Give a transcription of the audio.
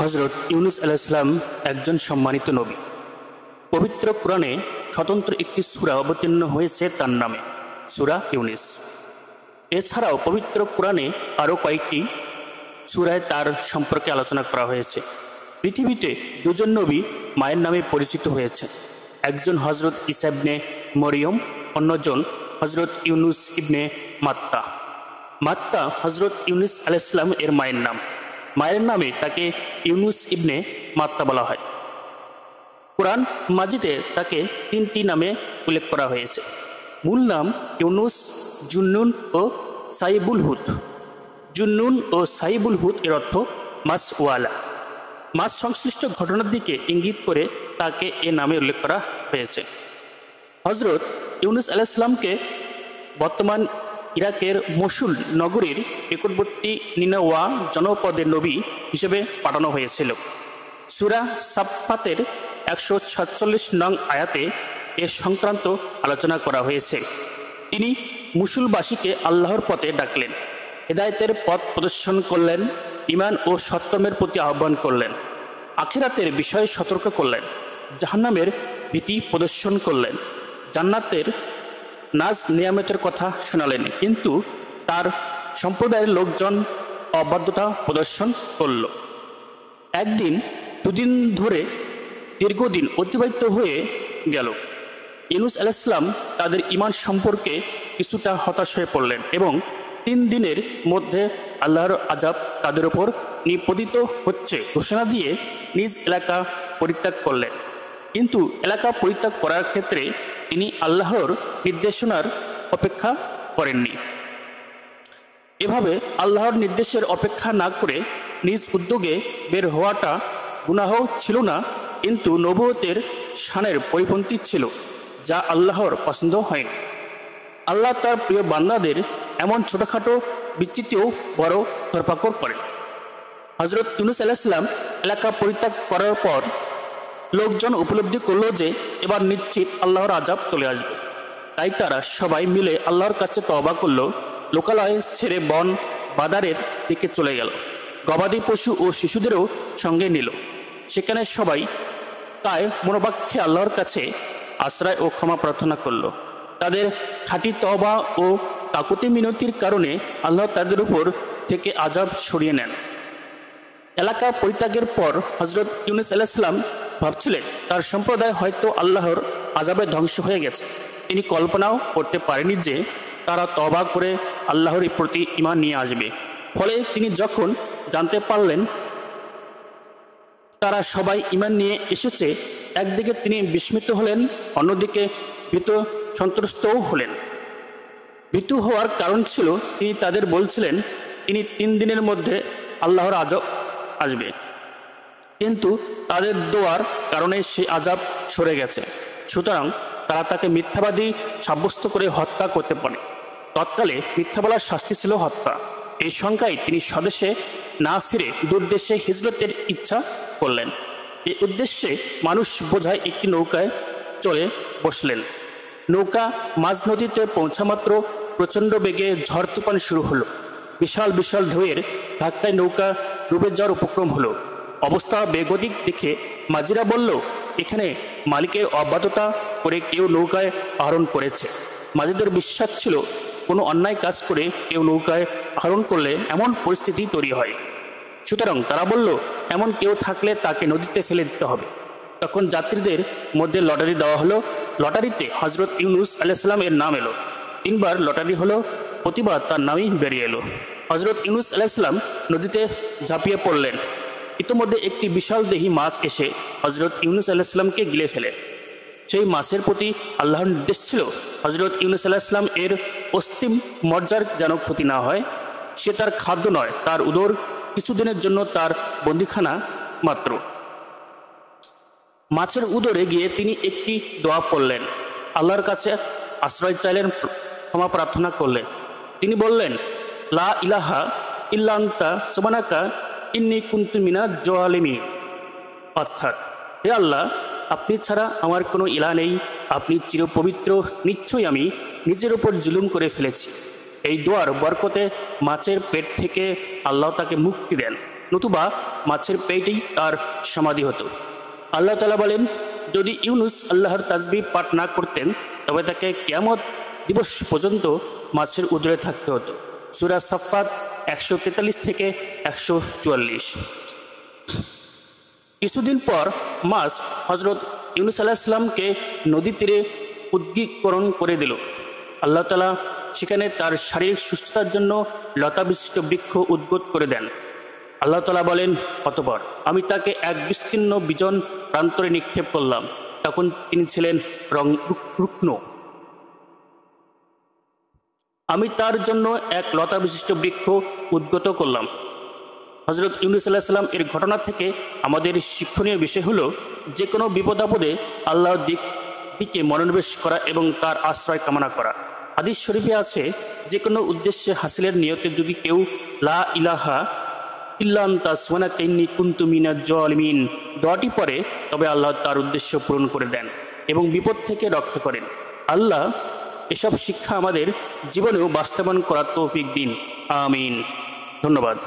হজরত ইউনুস আলাইহিসসালাম একজন সম্মানিত নবী। পবিত্র কোরআনে স্বতন্ত্র একটি সূরা অবতীর্ণ হয়েছে তার নামে, সূরা ইউনুস। এছাড়াও পবিত্র কোরআনে আরও কয়েকটি সূরায় তার সম্পর্কে আলোচনা করা হয়েছে। পৃথিবীতে দুজন নবী মায়ের নামে পরিচিত হয়েছে, একজন হজরত ঈসা ইবনে মরিয়ম, অন্যজন হজরত ইউনুস ইবনে মাত্তা। মাত্তা হজরত ইউনুস আলাইহিসসালাম এর মায়ের নাম। মায়ের নামে তাকে ইউনুস ইবনে মাত্তা বলা হয়। কোরআন মাজিদে তাকে তিনটি নামে উল্লেখ করা হয়েছে। মূল নাম ইউনুস, জুন্নুন ও সাইবুল হুদ। জুন্নুন ও সাইবুল হুদ এর অর্থ মাছওয়ালা। মাছ সংশ্লিষ্ট ঘটনার দিকে ইঙ্গিত করে তাকে এ নামে উল্লেখ করা হয়েছে। হজরত ইউনুস আলাইহিসসালামকে বর্তমান ইরাকের মসুল নগরীর নিকটবর্তী নিনওয়া জনপদের নবী হিসেবে পাঠানো হয়েছিল। সূরা সাফফাতের 147 নং আয়াতে এ সংক্রান্ত আলোচনা করা হয়েছে। তিনি মুসুলবাসীকে আল্লাহর পথে ডাকলেন, হেদায়েতের পথ প্রদর্শন করলেন, ঈমান ও সৎকর্মের প্রতি আহ্বান করলেন, আখিরাতের বিষয়ে সতর্ক করলেন, জাহান্নামের ভীতি প্রদর্শন করলেন, জান্নাতের নাজ নিয়ামতের কথা শোনালেন। কিন্তু তার সম্প্রদায়ের লোকজন অবাধ্যতা প্রদর্শন করল। একদিন দুদিন ধরে দীর্ঘদিন অতিবাহিত হয়ে গেল। ইউনুস আলাইহিসসালাম তাদের ঈমান সম্পর্কে কিছুটা হতাশ হয়ে পড়লেন এবং 3 দিনের মধ্যে আল্লাহর আযাব তাদের উপর নিপতিত হচ্ছে ঘোষণা দিয়ে নিজ এলাকা পরিত্যাগ করলেন। কিন্তু এলাকা পরিত্যাগ করার ক্ষেত্রে তিনি আল্লাহর নির্দেশনার অপেক্ষা করেননি। এভাবে আল্লাহর নির্দেশের অপেক্ষা না করে নিজ উদ্যোগে বের হওয়াটা গুনাহ ছিল না, কিন্তু নবুয়তের শানের পরিপন্থী ছিল, যা আল্লাহর পছন্দ হয়নি। আল্লাহ তার প্রিয় বান্দাদের এমন ছোটখাটো বিচ্যুতিও বড় ধরপাকড় করেন। হজরত ইউনুস আলাইহিসসালাম এলাকা পরিত্যাগ করার পর লোকজন উপলব্ধি করল যে এবার নিশ্চিত আল্লাহর আযাব চলে আসবে। তাই তারা সবাই মিলে আল্লাহর কাছে তওবা করল, লোকালয় ছেড়ে বন বাদারের দিকে চলে গেল, গবাদি পশু ও শিশুদেরও সঙ্গে নিল। সেখানে সবাই তাই মনোবাক্যে আল্লাহর কাছে আশ্রয় ও ক্ষমা প্রার্থনা করল। তাদের খাঁটি তওবা ও কাকুতি মিনতির কারণে আল্লাহ তাদের উপর থেকে আযাব সরিয়ে নেন। এলাকা পরিত্যাগের পর হজরত ইউনুস আলাইহিসসালাম ভাবছিলেন তার সম্প্রদায় হয়তো আল্লাহর আযাবে ধ্বংস হয়ে গেছে। তিনি কল্পনাও করতে পারেনি যে তারা তওবা করে আল্লাহর প্রতি ঈমান নিয়ে আসবে। ফলে তিনি যখন জানতে পারলেন তারা সবাই ঈমান নিয়ে এসেছে, একদিকে তিনি বিস্মিত হলেন, অন্যদিকে ভীত সন্ত্রস্তও হলেন। ভীত হওয়ার কারণ ছিল তিনি তাদের বলছিলেন তিনি 3 দিনের মধ্যে আল্লাহর আযাব আসবে, কিন্তু তাদের দোয়ার কারণে সেই আযাব সরে গেছে। সুতরাং তারা তাকে মিথ্যাবাদী সাব্যস্ত করে হত্যা করতে পারে। তৎকালে মিথ্যা বলার শাস্তি ছিল হত্যা। এই শঙ্কায় তিনি স্বদেশে না ফিরে দূরদেশে হিজরতের ইচ্ছা করলেন। এই উদ্দেশ্যে মানুষ বোঝায় একটি নৌকায় চলে বসলেন। নৌকা মাঝ নদীতে পৌঁছামাত্র প্রচণ্ড বেগে ঝড় তুফান শুরু হলো। বিশাল বিশাল ঢেউয়ের ধাক্কায় নৌকা ডুবে যাওয়ার উপক্রম হলো। অবস্থা বেগতিক দেখে মাঝিরা বলল, এখানে মালিকের অবাধ্যতা করে কেউ নৌকায় আরোহণ করেছে। মাঝিদের বিশ্বাস ছিল কোনো অন্যায় কাজ করে কেউ নৌকায় আরোহণ করলে এমন পরিস্থিতি তৈরি হয়। সুতরাং তারা বলল, এমন কেউ থাকলে তাকে নদীতে ফেলে দিতে হবে। তখন যাত্রীদের মধ্যে লটারি দেওয়া হলো। লটারিতে হজরত ইউনুস আলাইহিসসালাম এর নাম এলো। 3 বার লটারি হলো, প্রতিবার তার নামই বেরিয়ে এলো। হজরত ইউনুস আলাইহিসসালাম নদীতে ঝাঁপিয়ে পড়লেন। ইতিমধ্যে একটি বিশাল দেহী মাছ এসে হজরত ইউনুস আলাইহিসসালামকে গিলে ফেলে। সেই মাছের প্রতি আল্লাহর নির্দেশ ছিল হজরত ইউনুস আলাইহিসসালাম এর অস্তিম মজ্জার যেন ক্ষতি না হয়। সে তার খাদ্য নয়, তার উদর কিছুদিনের জন্য তার বন্দিখানা মাত্র। মাছের উদরে গিয়ে তিনি একটি দোয়া পড়লেন, আল্লাহর কাছে আশ্রয় চাইলেন, ক্ষমা প্রার্থনা করলেন। তিনি বললেন, লা ইলাহা ইল্লা আনতা সুবহানাকা ইন্নী কুনতু মিনাজ জালিমিন। অর্থাৎ, হে আল্লাহ, আপনি ছাড়া আমার কোনো ইলাহ নেই, আপনি চিরপবিত্র, নিশ্চয়ই আমি নিজের উপর জুলুম করে ফেলেছি। এই দোয়ার বরকতে মাছের পেট থেকে আল্লাহ তাকে মুক্তি দেন। নতুবা মাছের পেটেই তার সমাধি হতো। আল্লাহ তাআলা বলেন, যদি ইউনুস আল্লাহর তাসবিহ পাঠ না করতেন তবে তাকে কিয়ামত দিবস পর্যন্ত মাছের উদরে থাকতে হতো। সূরা সাফফাত 143 থেকে 144। কিছুদিন পর মাছ হযরত ইউনুস আলাইহিস সালামকে নদী তীরে উদ্গীকরণ করে দিল। আল্লাহ তাআলা সেখানে তার শারীরিক সুস্থতার জন্য লতা বিশিষ্ট বৃক্ষ উদ্গত করে দেন। আল্লাহ তাআলা বলেন, অতঃপর আমি তাকে এক বিস্তীর্ণ বিজন প্রান্তরে নিক্ষেপ করলাম। তখন তিনি ছিলেন রুগ্ন। আমি তার জন্য এক লতা বিশিষ্ট বৃক্ষ উদ্গত করলাম। হযরত ইউনুস আলাইহিস সালাম এর ঘটনা থেকে আমাদের শিক্ষণীয় বিষয় হলো, যে কোনো বিপদ আপদে আল্লাহর দিকে মনোনিবেশ করা এবং তার আশ্রয় কামনা করা। হাদিস শরীফে আছে, যে কোনো উদ্দেশ্যে হাসিলের নিয়তে যদি কেউ লা ইলাহা ইল্লা আনতা সুবহানাকা ইন্নী কুনতু মিনাজ জালিমিন দোয়াটি পড়ে, তবে আল্লাহ তার উদ্দেশ্য পূরণ করে দেন এবং বিপদ থেকে রক্ষা করেন। আল্লাহ এসব শিক্ষা আমাদের জীবনেও বাস্তবায়ন করার তৌফিক দিন। আমিন। ধন্যবাদ।